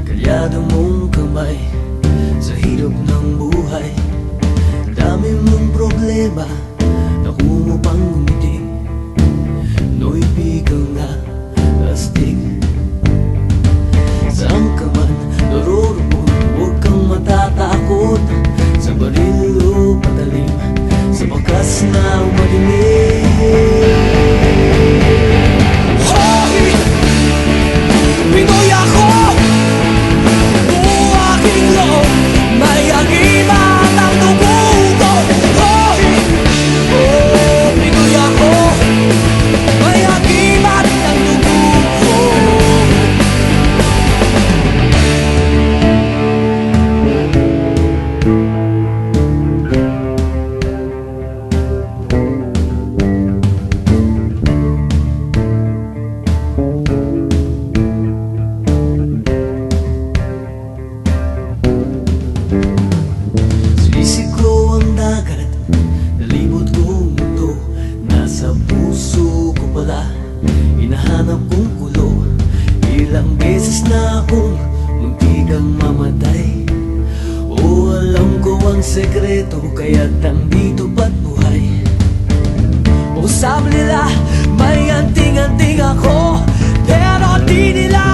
Kalyado mong kamay sa hirap ng buhay. Dami mong problema, naku mo pang ngumiti. No'y bigang na astig. Saan ka man naroroon, huwag kang matatakot. Sa baril o patalim, sa bakas na madilim. Hoy! Pinoy ako! May agimat ang dugo ko. Hoy! Oh, Pinoy ako. May agimat ang dugo ko. Sisiklo ang dagat, nalibot kong mundo. Nasa puso ko pala, hinahanap kong kulo. Ilang beses na akong muntikang mamatay. O alam ko ang sekreto, kaya't nandito ba't buhay. O sabi nila, may anting-anting ako, pero di nila